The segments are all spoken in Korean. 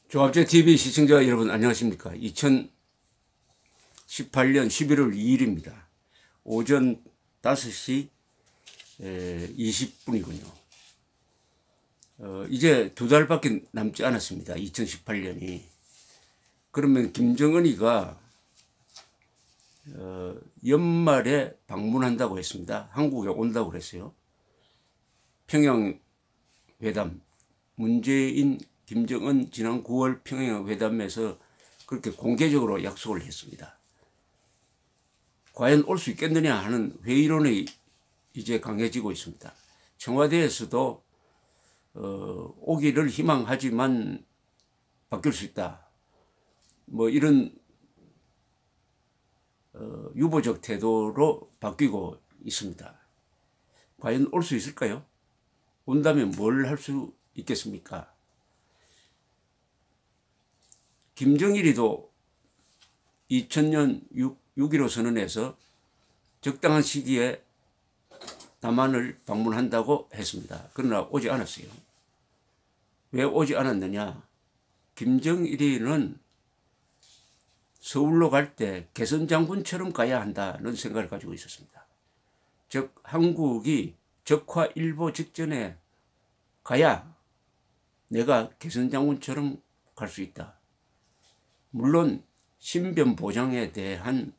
종합제TV 시청자 여러분 안녕하십니까. 2018년 11월 2일입니다. 오전 5시 20분이군요. 이제 두 달밖에 남지 않았습니다. 2018년이. 그러면 김정은이가 연말에 방문한다고 했습니다. 한국에 온다고 그랬어요. 평양회담, 문재인 김정은 지난 9월 평양회담에서 그렇게 공개적으로 약속을 했습니다. 과연 올 수 있겠느냐 하는 회의론이 이제 강해지고 있습니다. 청와대에서도 오기를 희망하지만 바뀔 수 있다. 뭐 이런 유보적 태도로 바뀌고 있습니다. 과연 올 수 있을까요? 온다면 뭘 할 수 있겠습니까? 김정일이도 2000년 6.15 선언에서 적당한 시기에 남한을 방문한다고 했습니다. 그러나 오지 않았어요. 왜 오지 않았느냐? 김정일이는 서울로 갈 때 개선장군처럼 가야 한다는 생각을 가지고 있었습니다. 즉 한국이 적화일보 직전에 가야 내가 개선장군처럼 갈 수 있다. 물론 신변 보장에 대한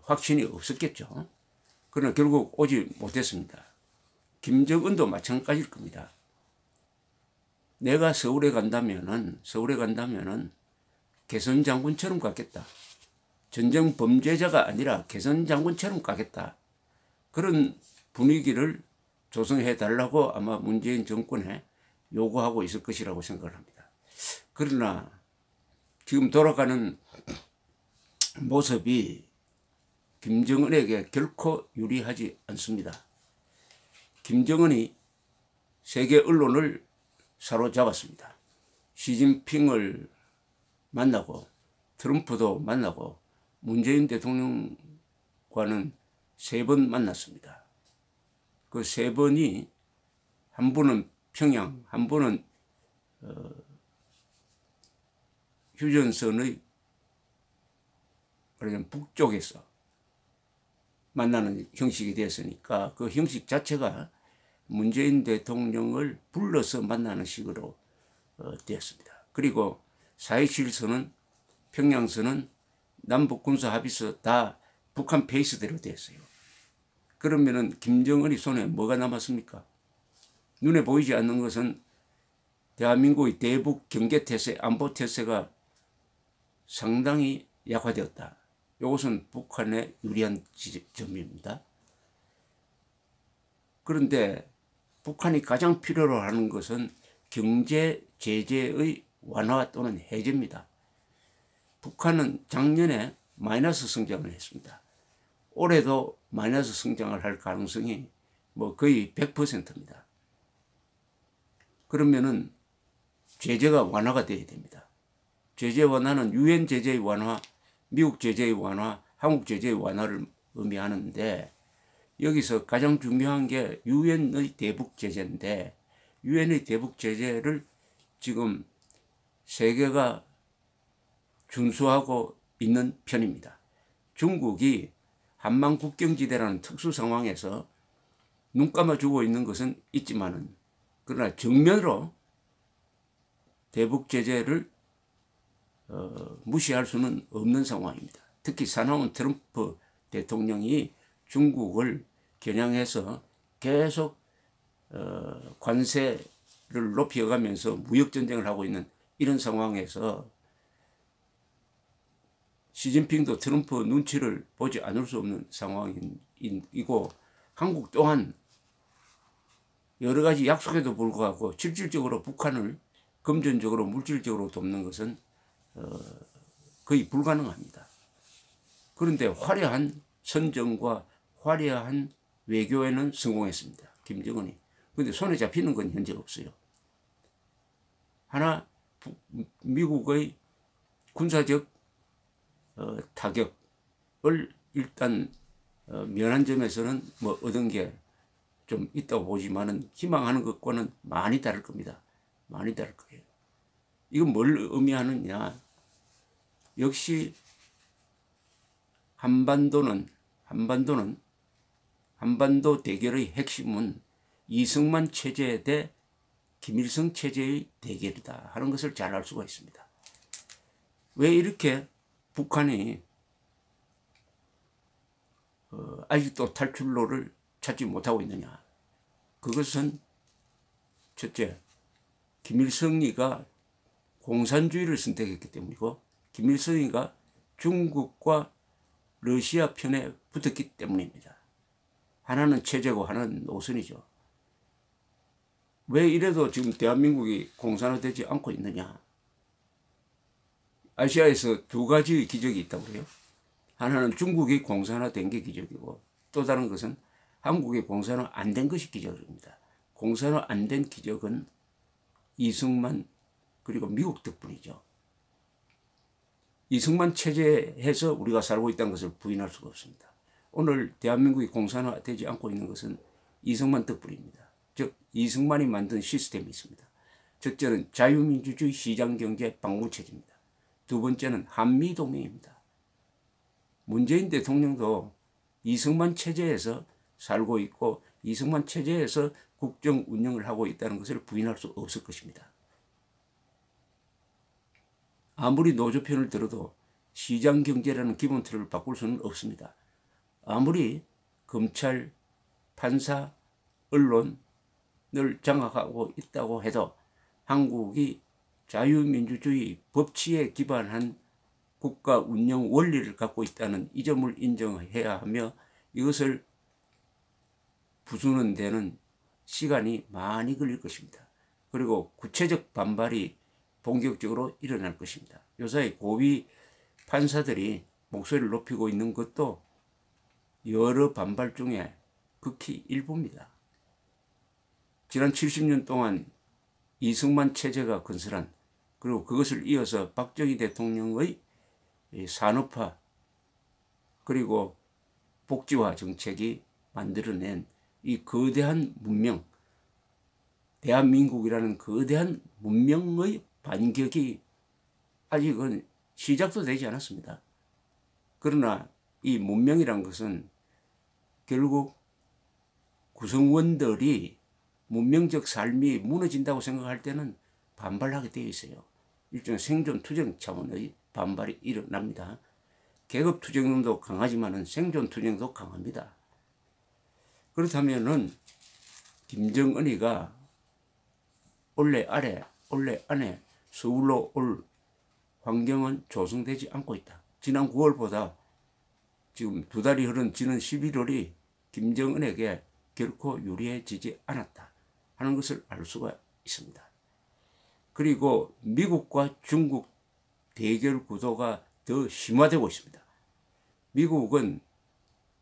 확신이 없었겠죠. 그러나 결국 오지 못했습니다. 김정은도 마찬가지일 겁니다. 내가 서울에 간다면은 개선장군처럼 가겠다. 전쟁 범죄자가 아니라 개선장군처럼 가겠다. 그런 분위기를 조성해 달라고 아마 문재인 정권에 요구하고 있을 것이라고 생각을 합니다. 그러나 지금 돌아가는 모습이 김정은에게 결코 유리하지 않습니다. 김정은이 세계 언론을 사로잡았습니다. 시진핑을 만나고 트럼프도 만나고 문재인 대통령과는 3번 만났습니다. 그 3번이 한 번은 평양, 한 번은 휴전선의 북쪽에서 만나는 형식이 되었으니까 그 형식 자체가 문재인 대통령을 불러서 만나는 식으로 되었습니다. 그리고 4.27선은 평양선은 남북군사합의서 다 북한 페이스대로 되었어요. 그러면은 김정은이 손에 뭐가 남았습니까? 눈에 보이지 않는 것은 대한민국의 대북 경계태세, 안보태세가 상당히 약화되었다. 이것은 북한에 유리한 지점입니다. 그런데 북한이 가장 필요로 하는 것은 경제 제재의 완화 또는 해제입니다. 북한은 작년에 마이너스 성장을 했습니다. 올해도 마이너스 성장을 할 가능성이 뭐 거의 100%입니다. 그러면은 제재가 완화가 되어야 됩니다. 제재 완화는 유엔 제재의 완화, 미국 제재의 완화, 한국 제재의 완화를 의미하는데 여기서 가장 중요한 게 유엔의 대북 제재인데 유엔의 대북 제재를 지금 세계가 준수하고 있는 편입니다. 중국이 한만 국경지대라는 특수 상황에서 눈 감아주고 있는 것은 있지만은 그러나 정면으로 대북 제재를 무시할 수는 없는 상황입니다. 특히 사나운 트럼프 대통령이 중국을 겨냥해서 계속 관세를 높여가면서 무역전쟁을 하고 있는 이런 상황에서 시진핑도 트럼프 눈치를 보지 않을 수 없는 상황이고 한국 또한 여러 가지 약속에도 불구하고 실질적으로 북한을 금전적으로 물질적으로 돕는 것은 거의 불가능합니다. 그런데 화려한 선정과 화려한 외교에는 성공했습니다. 김정은이. 그런데 손에 잡히는 건 현재 없어요. 하나 미국의 군사적 타격을 일단 면한 점에서는 뭐 얻은 게 좀 있다고 보지만은 희망하는 것과는 많이 다를 겁니다. 많이 다를 거예요. 이건 뭘 의미하느냐. 역시 한반도 대결의 핵심은 이승만 체제 대 김일성 체제의 대결이다 하는 것을 잘 알 수가 있습니다. 왜 이렇게 북한이 아직도 탈출로를 찾지 못하고 있느냐. 그것은 첫째, 김일성이가 공산주의를 선택했기 때문이고 김일성이가 중국과 러시아 편에 붙었기 때문입니다. 하나는 체제고 하나는 노선이죠. 왜 이래도 지금 대한민국이 공산화되지 않고 있느냐. 아시아에서 두 가지의 기적이 있다고 그래요. 하나는 중국이 공산화된 게 기적이고 또 다른 것은 한국이 공산화 안 된 것이 기적입니다. 공산화 안 된 기적은 이승만 그리고 미국 덕분이죠. 이승만 체제에서 우리가 살고 있다는 것을 부인할 수가 없습니다. 오늘 대한민국이 공산화되지 않고 있는 것은 이승만 덕분입니다. 즉 이승만이 만든 시스템이 있습니다. 첫째는 자유민주주의 시장경제 방문체제입니다. 두 번째는 한미동맹입니다. 문재인 대통령도 이승만 체제에서 살고 있고 이승만 체제에서 국정 운영을 하고 있다는 것을 부인할 수 없을 것입니다. 아무리 노조 편을 들어도 시장경제라는 기본 틀을 바꿀 수는 없습니다. 아무리 검찰, 판사, 언론을 장악하고 있다고 해도 한국이 자유민주주의 법치에 기반한 국가 운영 원리를 갖고 있다는 이 점을 인정해야 하며 이것을 부수는 데는 시간이 많이 걸릴 것입니다. 그리고 구체적 반발이 본격적으로 일어날 것입니다. 요사이 고위 판사들이 목소리를 높이고 있는 것도 여러 반발 중에 극히 일부입니다. 지난 70년 동안 이승만 체제가 건설한 그리고 그것을 이어서 박정희 대통령의 산업화 그리고 복지화 정책이 만들어낸 이 거대한 문명, 대한민국이라는 거대한 문명의 반격이 아직은 시작도 되지 않았습니다. 그러나 이 문명이란 것은 결국 구성원들이 문명적 삶이 무너진다고 생각할 때는 반발하게 되어 있어요. 일종의 생존 투쟁 차원의 반발이 일어납니다. 계급 투쟁도 강하지만 생존 투쟁도 강합니다. 그렇다면은 김정은이가 원래 안에 서울로 올 환경은 조성되지 않고 있다. 지난 9월보다 지금 두 달이 흐른 지난 11월이 김정은에게 결코 유리해지지 않았다 하는 것을 알 수가 있습니다. 그리고 미국과 중국 대결 구도가 더 심화되고 있습니다. 미국은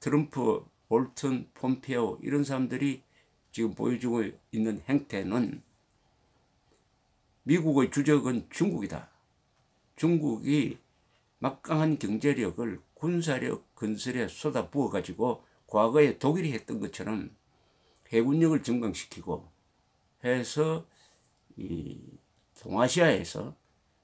트럼프, 볼턴, 폼페오 이런 사람들이 지금 보여주고 있는 행태는 미국의 주적은 중국이다. 중국이 막강한 경제력을 군사력 건설에 쏟아부어 가지고 과거에 독일이 했던 것처럼 해군력을 증강시키고 해서 이 동아시아에서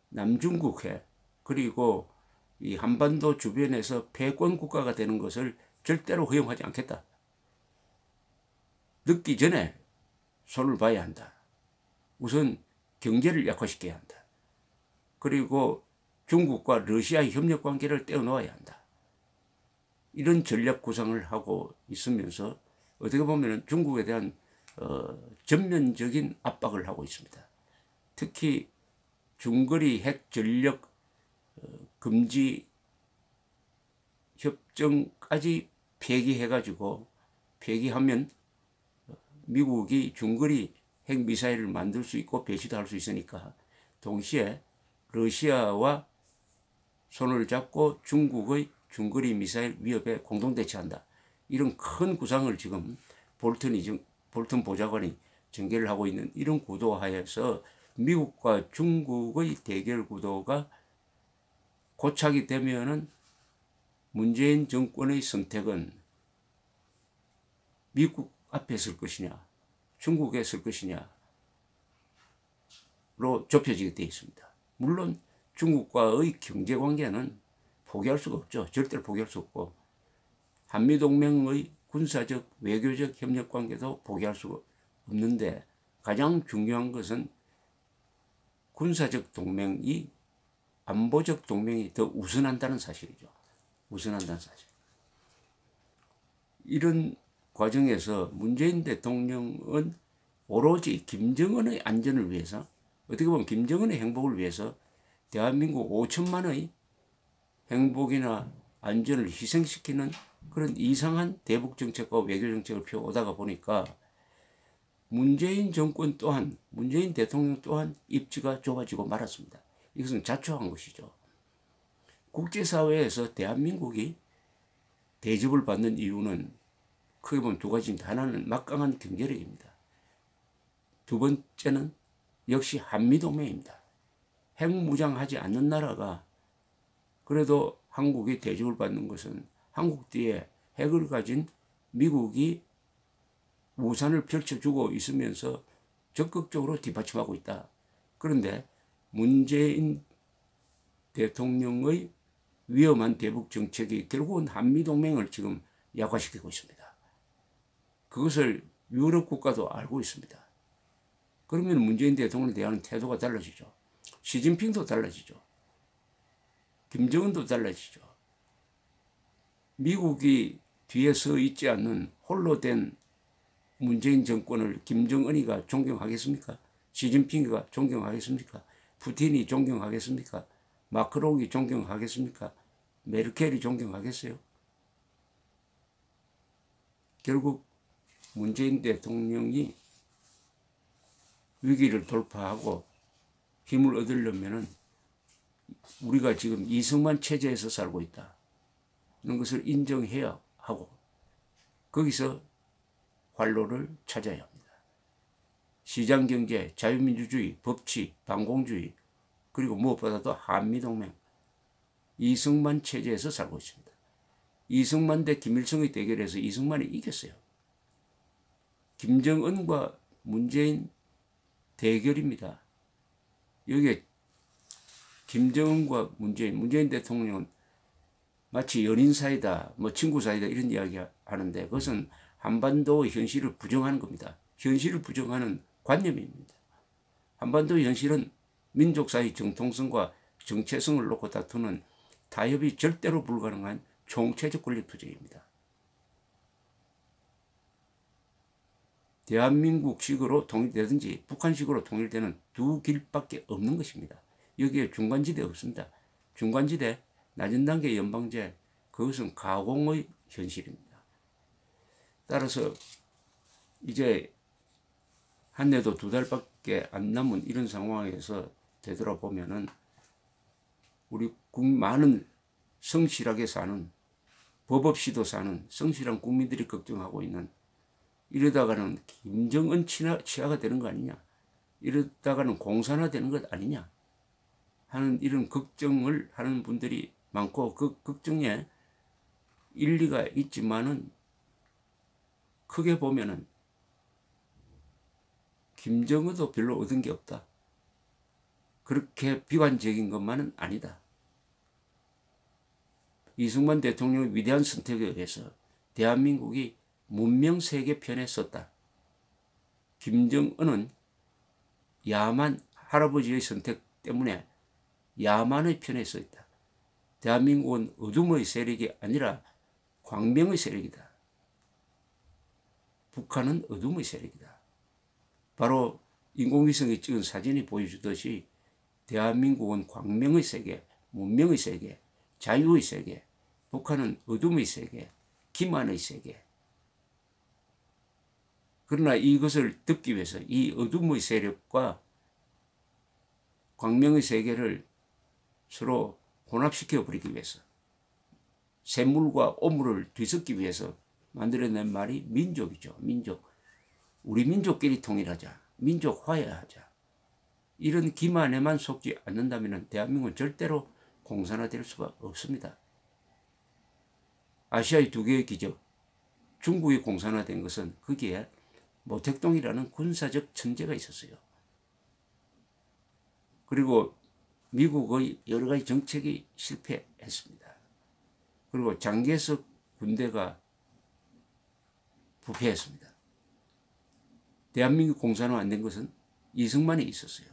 남중국해 그리고 이 한반도 주변에서 패권 국가가 되는 것을 절대로 허용하지 않겠다. 늦기 전에 손을 봐야 한다. 우선 경제를 약화시켜야 한다. 그리고 중국과 러시아의 협력 관계를 떼어놓아야 한다. 이런 전략 구상을 하고 있으면서 어떻게 보면 중국에 대한 전면적인 압박을 하고 있습니다. 특히 중거리 핵 전력 금지 협정까지 폐기하면 미국이 중거리 핵미사일을 만들 수 있고 배치도 할 수 있으니까 동시에 러시아와 손을 잡고 중국의 중거리 미사일 위협에 공동대처한다. 이런 큰 구상을 지금 볼턴 보좌관이 전개를 하고 있는 이런 구도 하에서 미국과 중국의 대결 구도가 고착이 되면은 문재인 정권의 선택은 미국 앞에 설 것이냐 중국에 설 것이냐로 좁혀지게 되어 있습니다. 물론 중국과의 경제관계는 포기할 수가 없죠. 절대로 포기할 수 없고 한미동맹의 군사적 외교적 협력관계도 포기할 수가 없는데 가장 중요한 것은 군사적 동맹이 안보적 동맹이 더 우선한다는 사실이죠. 우선한다는 사실. 이런 과정에서 문재인 대통령은 오로지 김정은의 안전을 위해서, 어떻게 보면 김정은의 행복을 위해서 대한민국 5천만의 행복이나 안전을 희생시키는 그런 이상한 대북 정책과 외교 정책을 펴오다가 보니까 문재인 정권 또한, 문재인 대통령 또한 입지가 좁아지고 말았습니다. 이것은 자초한 것이죠. 국제사회에서 대한민국이 대접을 받는 이유는 크게 보면 두 가지입니다. 하나는 막강한 경제력입니다. 두 번째는 역시 한미동맹입니다. 핵무장하지 않는 나라가 그래도 한국이 대접을 받는 것은 한국 뒤에 핵을 가진 미국이 우산을 펼쳐주고 있으면서 적극적으로 뒷받침하고 있다. 그런데 문재인 대통령의 위험한 대북 정책이 결국은 한미동맹을 지금 약화시키고 있습니다. 그것을 유럽 국가도 알고 있습니다. 그러면 문재인 대통령에 대한 태도가 달라지죠. 시진핑도 달라지죠. 김정은도 달라지죠. 미국이 뒤에 서 있지 않는 홀로 된 문재인 정권을 김정은이가 존경하겠습니까? 시진핑이가 존경하겠습니까? 푸틴이 존경하겠습니까? 마크롱이 존경하겠습니까? 메르켈이 존경하겠어요? 결국 문재인 대통령이 위기를 돌파하고 힘을 얻으려면은 우리가 지금 이승만 체제에서 살고 있다. 이런 것을 인정해야 하고 거기서 활로를 찾아야 합니다. 시장경제, 자유민주주의, 법치, 반공주의, 그리고 무엇보다도 한미동맹, 이승만 체제에서 살고 있습니다. 이승만 대 김일성의 대결에서 이승만이 이겼어요. 김정은과 문재인 대결입니다. 여기에 김정은과 문재인 대통령은 마치 연인 사이다, 뭐 친구 사이다 이런 이야기 하는데 그것은 한반도의 현실을 부정하는 겁니다. 현실을 부정하는 관념입니다. 한반도의 현실은 민족 사이 정통성과 정체성을 놓고 다투는 타협이 절대로 불가능한 총체적 권력 투쟁입니다. 대한민국식으로 통일되든지 북한식으로 통일되는 두 길밖에 없는 것입니다. 여기에 중간지대 없습니다. 중간지대, 낮은 단계 연방제, 그것은 가공의 현실입니다. 따라서 이제 한 해도 두 달밖에 안 남은 이런 상황에서 되돌아보면은 우리 많은 성실하게 사는, 법 없이도 사는 성실한 국민들이 걱정하고 있는, 이러다가는 김정은 치하가 되는 거 아니냐, 이러다가는 공산화되는 것 아니냐 하는 이런 걱정을 하는 분들이 많고 그 걱정에 일리가 있지만은 크게 보면은 김정은도 별로 얻은 게 없다. 그렇게 비관적인 것만은 아니다. 이승만 대통령의 위대한 선택에 의해서 대한민국이 문명 세계 편에 섰다. 김정은은 야만, 할아버지의 선택 때문에 야만의 편에 서 있다. 대한민국은 어둠의 세력이 아니라 광명의 세력이다. 북한은 어둠의 세력이다. 바로 인공위성이 찍은 사진이 보여주듯이 대한민국은 광명의 세계, 문명의 세계, 자유의 세계, 북한은 어둠의 세계, 기만의 세계. 그러나 이것을 듣기 위해서 이 어둠의 세력과 광명의 세계를 서로 혼합시켜 버리기 위해서, 샘물과 오물을 뒤섞기 위해서 만들어낸 말이 민족이죠. 민족. 우리 민족끼리 통일하자. 민족 화해하자. 이런 기만에만 속지 않는다면 대한민국은 절대로 공산화될 수가 없습니다. 아시아의 두 개의 기적, 중국이 공산화된 것은 거기에 모택동이라는 군사적 천재가 있었어요. 그리고 미국의 여러 가지 정책이 실패했습니다. 그리고 장개석 군대가 부패했습니다. 대한민국 공산화 안 된 것은 이승만이 있었어요.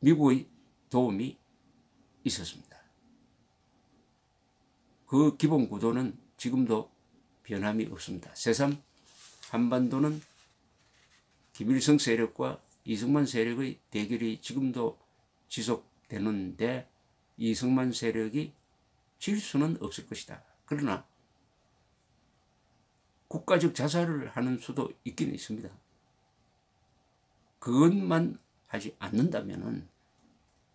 미국의 도움이 있었습니다. 그 기본 구도는 지금도 변함이 없습니다. 새삼 한반도는 김일성 세력과 이승만 세력의 대결이 지금도 지속되는데 이승만 세력이 질 수는 없을 것이다. 그러나 국가적 자살을 하는 수도 있긴 있습니다. 그것만 하지 않는다면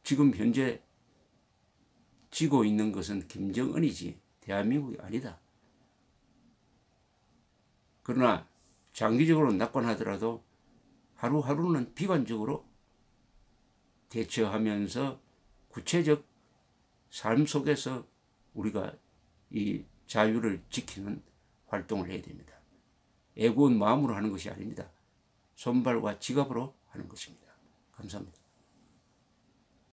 지금 현재 지고 있는 것은 김정은이지 대한민국이 아니다. 그러나 장기적으로 낙관하더라도 하루하루는 비관적으로 대처하면서 구체적 삶 속에서 우리가 이 자유를 지키는 활동을 해야 됩니다. 애구운 마음으로 하는 것이 아닙니다. 손발과 지갑으로 하는 것입니다. 감사합니다.